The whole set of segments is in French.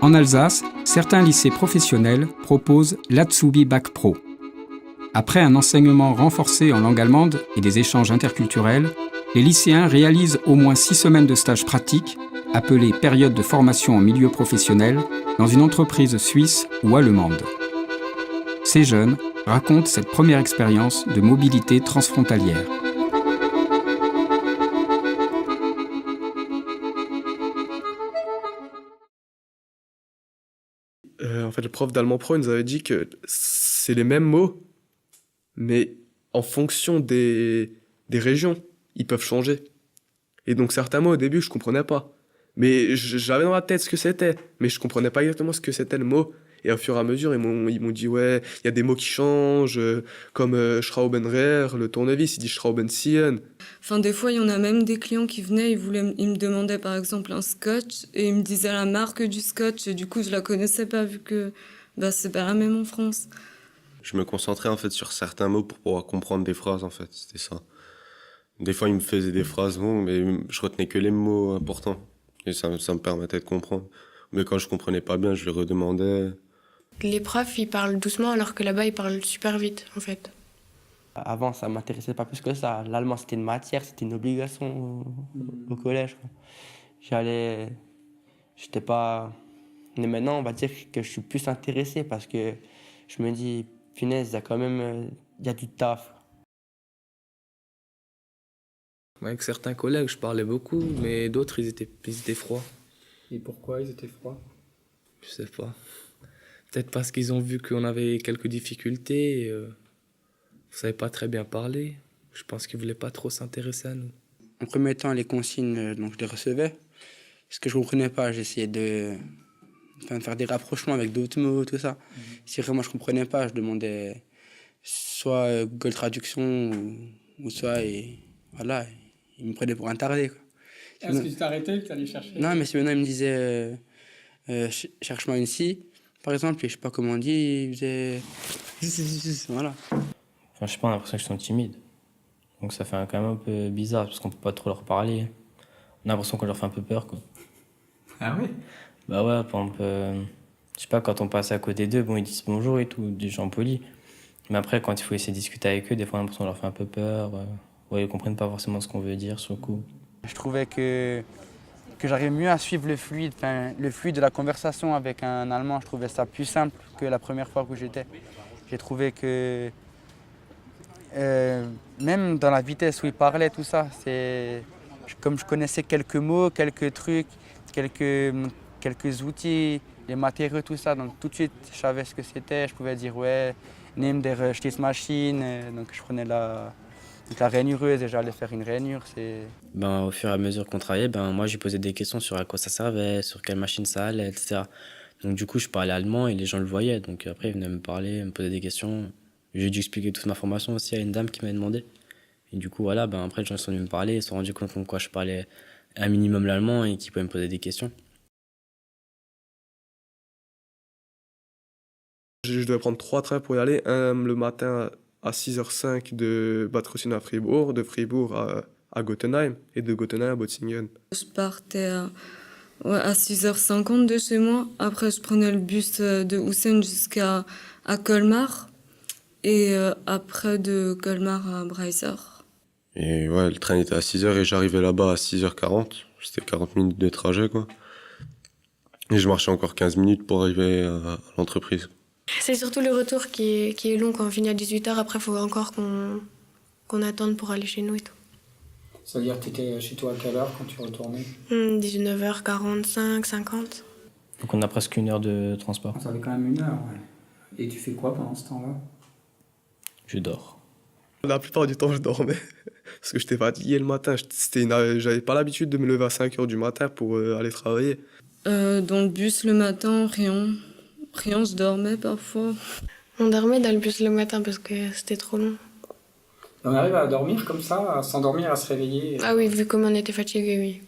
En Alsace, certains lycées professionnels proposent l'Atsubi Bac Pro. Après un enseignement renforcé en langue allemande et des échanges interculturels, les lycéens réalisent au moins 6 semaines de stage pratique, appelées période de formation en milieu professionnel, dans une entreprise suisse ou allemande. Ces jeunes racontent cette première expérience de mobilité transfrontalière. Le prof d'allemand pro il nous avait dit que c'est les mêmes mots, mais en fonction des régions, ils peuvent changer. Et donc certains mots au début, je comprenais pas. Mais j'avais dans la tête ce que c'était, mais je comprenais pas exactement ce que c'était le mot. Et au fur et à mesure, ils m'ont dit, ouais, il y a des mots qui changent, comme Schraubenreher, le tournevis, il dit Schraubenziehen. Enfin, des fois, il y en a même des clients qui venaient, ils me demandaient par exemple un scotch, et ils me disaient la marque du scotch, et du coup, je la connaissais pas, vu que c'est pas la même en France. Je me concentrais en fait sur certains mots pour pouvoir comprendre des phrases, en fait, c'était ça. Des fois, ils me faisaient des phrases longues, mais je retenais que les mots importants. Et ça me permettait de comprendre. Mais quand je comprenais pas bien, je lui redemandais. Les profs, ils parlent doucement alors que là-bas, ils parlent super vite, en fait. Avant, ça m'intéressait pas plus que ça. L'allemand, c'était une matière, c'était une obligation au collège. J'étais pas... Mais maintenant, on va dire que je suis plus intéressé parce que je me dis, punaise, il y a quand même il y a du taf. Avec certains collègues, je parlais beaucoup, mais d'autres, ils étaient froids. Et pourquoi ils étaient froids ? Je sais pas. Peut-être parce qu'ils ont vu qu'on avait quelques difficultés et on savait pas très bien parler. Je pense qu'ils voulaient pas trop s'intéresser à nous. En premier temps, les consignes, donc je les recevais. Ce que je comprenais pas, j'essayais de faire des rapprochements avec d'autres mots, tout ça. Si vraiment je comprenais pas, je demandais soit Google Traduction ou soit... Voilà, il me prenait pour un tardé, quoi. Est-ce que tu t'arrêtais et que tu allais chercher ? Non, mais si maintenant il me disait cherche-moi une scie, par exemple, et je sais pas comment on dit, il faisait voilà. Enfin, je sais pas, on a l'impression qu'ils sont timides. Donc ça fait quand même un peu bizarre parce qu'on peut pas trop leur parler. On a l'impression qu'on leur fait un peu peur, quoi. Ah oui ? Bah ouais, par exemple, je sais pas, quand on passe à côté d'eux, bon, ils disent bonjour et tout, des gens polis. Mais après, quand il faut essayer de discuter avec eux, des fois on a l'impression qu'on leur fait un peu peur. Ouais, ils comprennent pas forcément ce qu'on veut dire sur le coup. Je trouvais que j'arrivais mieux à suivre le fluide de la conversation avec un Allemand. Je trouvais ça plus simple que la première fois où j'étais. J'ai trouvé que même dans la vitesse où il parlait, tout ça, comme je connaissais quelques mots, quelques trucs, quelques outils, les matériaux, tout ça, donc tout de suite je savais ce que c'était. Je pouvais dire ouais, nimm der Stießmaschine, donc je prenais la rainureuse et j'allais faire une rainure. Au fur et à mesure qu'on travaillait, moi j'ai posé des questions sur à quoi ça servait, sur quelle machine ça allait, etc. Donc du coup je parlais allemand et les gens le voyaient. Donc après ils venaient me parler, me poser des questions. J'ai dû expliquer toute ma formation aussi à une dame qui m'avait demandé. Et du coup voilà, après les gens sont venus me parler, ils se sont rendus compte comme quoi je parlais un minimum l'allemand et qu'ils pouvaient me poser des questions. Je devais prendre 3 trains pour y aller. Un le matin à 6h05 de Bad Kreuznach à Fribourg, de Fribourg à Gottenheim et de Gottenheim à Botzingen. Je partais à 6h50 de chez moi. Après, je prenais le bus de Houssen jusqu'à Colmar. Et après, de Colmar à Breiser. Et ouais, le train était à 6h et j'arrivais là-bas à 6h40. C'était 40 minutes de trajet, quoi. Et je marchais encore 15 minutes pour arriver à l'entreprise. C'est surtout le retour qui est long quand on finit à 18h. Après, il faut encore qu'on attende pour aller chez nous et tout. Ça veut dire que tu étais chez toi à quelle heure quand tu retournais ? 19h45, 50. Donc on a presque 1 heure de transport. Ça fait quand même 1 heure, ouais. Et tu fais quoi pendant ce temps-là ? Je dors. La plupart du temps, je dormais. Parce que j'étais fatigué le matin. J'avais pas l'habitude de me lever à 5h du matin pour aller travailler. Dans le bus le matin, rien, je dormais parfois. On dormait dans le bus le matin parce que c'était trop long. On arrive à dormir comme ça, à s'endormir, à se réveiller. Ah oui, vu comme on était fatigué, oui.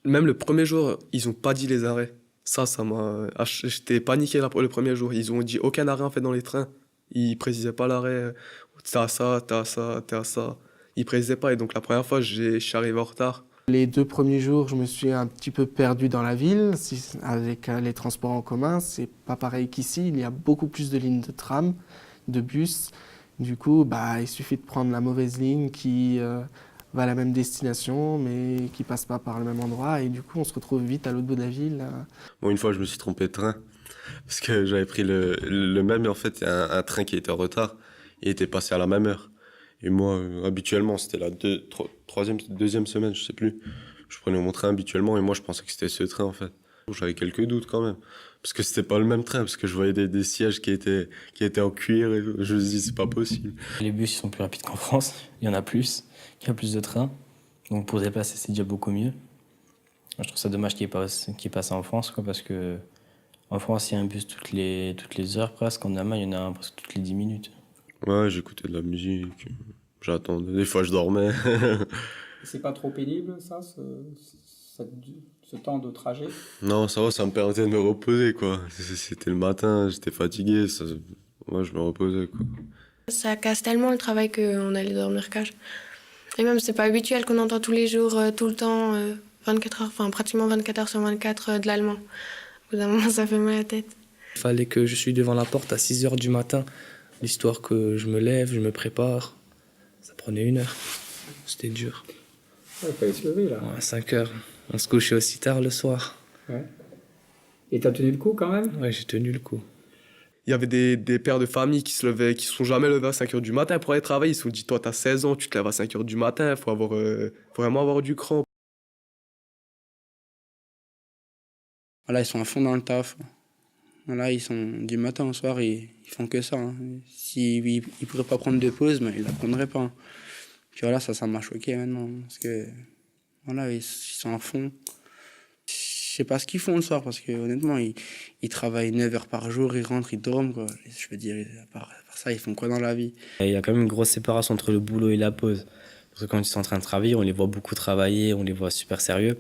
Même le premier jour, ils ont pas dit les arrêts. Ça m'a... J'étais paniqué le premier jour. Ils ont dit aucun arrêt en fait dans les trains. Ils précisaient pas l'arrêt. T'es à ça, t'es à ça, t'es à ça. Ils précisaient pas. Et donc la première fois, je suis arrivé en retard. Les 2 premiers jours, je me suis un petit peu perdu dans la ville. Avec les transports en commun, c'est pas pareil qu'ici. Il y a beaucoup plus de lignes de tram, de bus. Du coup, il suffit de prendre la mauvaise ligne qui va à la même destination, mais qui passe pas par le même endroit. Et du coup, on se retrouve vite à l'autre bout de la ville. Bon, une fois, je me suis trompé de train. Parce que j'avais pris le même, et en fait, il y a un train qui était en retard. Il était passé à la même heure. Et moi, habituellement, c'était la deuxième semaine, je sais plus. Je prenais mon train habituellement et moi, je pensais que c'était ce train, en fait. J'avais quelques doutes quand même. Parce que c'était pas le même train, parce que je voyais des sièges qui étaient en cuir et tout. Je me suis dit, c'est pas possible. Les bus, ils sont plus rapides qu'en France. Il y en a plus. Il y a plus de trains. Donc pour se déplacer, c'est déjà beaucoup mieux. Je trouve ça dommage qu'il passe en France, quoi, parce que en France, il y a un bus toutes les heures presque. En Allemagne, il y en a un presque toutes les 10 minutes. Ouais, j'écoutais de la musique. J'attendais. Des fois, je dormais. C'est pas trop pénible, ça, ce temps de trajet? Non, ça va, ça me permettait de me reposer, quoi. C'était le matin, j'étais fatigué. Moi, je me reposais, quoi. Ça casse tellement le travail qu'on allait dormir cage. Et même, c'est pas habituel qu'on entend tous les jours, tout le temps, 24 heures, enfin pratiquement 24 heures sur 24 de l'allemand. Au bout d'un moment, ça fait mal à la tête. Il fallait que je suis devant la porte à 6 heures du matin, l'histoire que je me lève, je me prépare. Ça prenait 1 heure. C'était dur. Il fallait se lever, là. Ouais, à 5 heures. On se couchait aussi tard le soir. Ouais. Et t'as tenu le coup, quand même? Ouais, j'ai tenu le coup. Il y avait des pères de famille qui se sont jamais levés à 5h du matin pour aller travailler. Ils se sont dit, toi, t'as 16 ans, tu te lèves à 5h du matin, faut vraiment avoir du cran. Voilà, ils sont à fond dans le taf. Voilà, ils sont du matin au soir, ils font que ça. S'ils ne pourraient pas prendre de pause, mais ils ne la prendraient pas. Puis voilà, ça m'a choqué maintenant. Parce que voilà, ils sont à fond. Je sais pas ce qu'ils font le soir, parce que honnêtement, ils travaillent 9 heures par jour, ils rentrent, ils dorment, quoi. Je veux dire, à part ça, ils font quoi dans la vie? Il y a quand même une grosse séparation entre le boulot et la pause. Parce que quand ils sont en train de travailler, on les voit beaucoup travailler, on les voit super sérieux.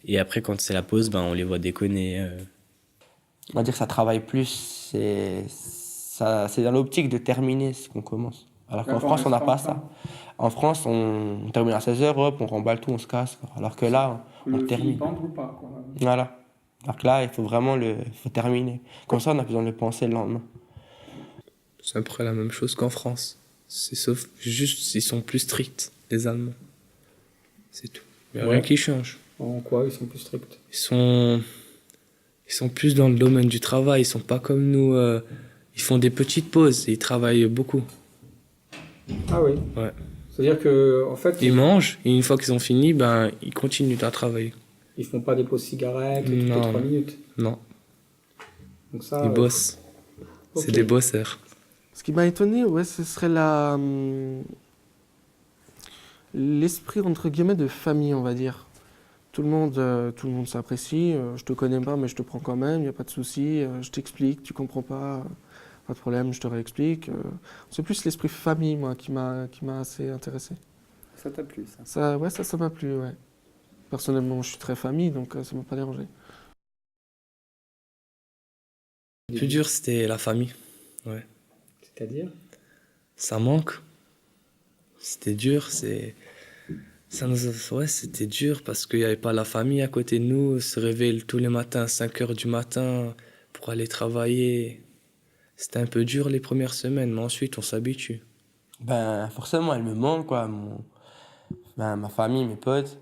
Et après, quand c'est la pause, on les voit déconner. On va dire que ça travaille plus, c'est dans l'optique de terminer ce qu'on commence. Alors qu'en France, on n'a pas ça. En France, on termine à 16h, hop, on remballe tout, on se casse. Alors que là, on termine. Ou pas, quoi. Voilà. Alors que là, il faut vraiment faut terminer. Comme ça, on a besoin de le penser le lendemain. C'est à peu près la même chose qu'en France. Sauf juste, ils sont plus stricts, les Allemands. C'est tout. Il n'y a rien qui change. En quoi ils sont plus stricts? Ils sont plus dans le domaine du travail. Ils sont pas comme nous. Ils font des petites pauses et ils travaillent beaucoup. Ah oui? Ouais. C'est-à-dire que, en fait... Ils mangent et une fois qu'ils ont fini, ils continuent à travailler. Ils font pas des pauses cigarettes toutes les 3 minutes? Non. Donc ça, Ils bossent. Okay. C'est des bosseurs. Ce qui m'a étonné, ce serait l'esprit, entre guillemets, de famille, on va dire. Tout le monde s'apprécie. Je te connais pas, mais je te prends quand même, il n'y a pas de souci. Je t'explique, tu comprends pas, pas de problème, je te réexplique. C'est plus l'esprit famille, moi, qui m'a assez intéressé. Ça t'a plu, ça? Ça m'a plu, ouais. Personnellement, je suis très famille, donc ça m'a pas dérangé. Le plus dur, c'était la famille. Ouais. C'est-à-dire? Ça manque. C'était dur, c'était dur parce qu'il n'y avait pas la famille à côté de nous. Se réveiller tous les matins à 5 heures du matin pour aller travailler. C'était un peu dur les premières semaines, mais ensuite on s'habitue. Forcément, elle me manque, quoi. Ma famille, mes potes.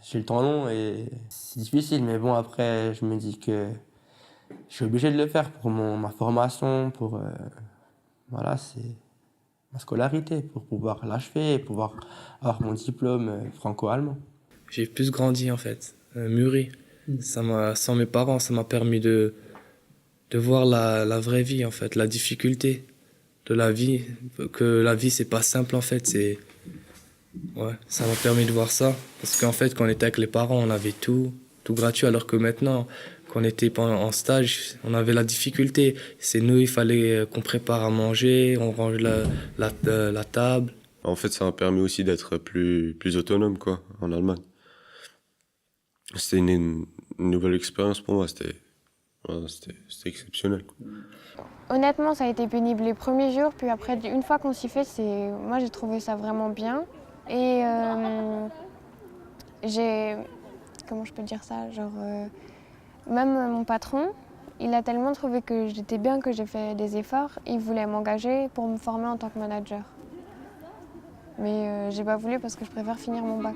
J'ai le temps long et c'est difficile, mais bon, après, je me dis que je suis obligé de le faire pour ma formation, pour c'est ma scolarité, pour pouvoir l'achever et pouvoir avoir mon diplôme franco-allemand. J'ai plus grandi en fait, mûri. Sans mes parents, ça m'a permis de voir la vraie vie en fait, la difficulté de la vie, que la vie c'est pas simple en fait, ça m'a permis de voir ça, parce qu'en fait quand on était avec les parents on avait tout gratuit, alors que maintenant quand on était en stage on avait la difficulté, c'est nous, il fallait qu'on prépare à manger, on range la table. En fait ça m'a permis aussi d'être plus autonome quoi, en Allemagne. C'était une nouvelle expérience pour moi, c'était exceptionnel quoi. Honnêtement, ça a été pénible les premiers jours, puis après, une fois qu'on s'y fait, moi j'ai trouvé ça vraiment bien. Et Comment je peux dire ça, même mon patron, il a tellement trouvé que j'étais bien, que j'ai fait des efforts, il voulait m'engager pour me former en tant que manager. Mais j'ai pas voulu parce que je préfère finir mon bac.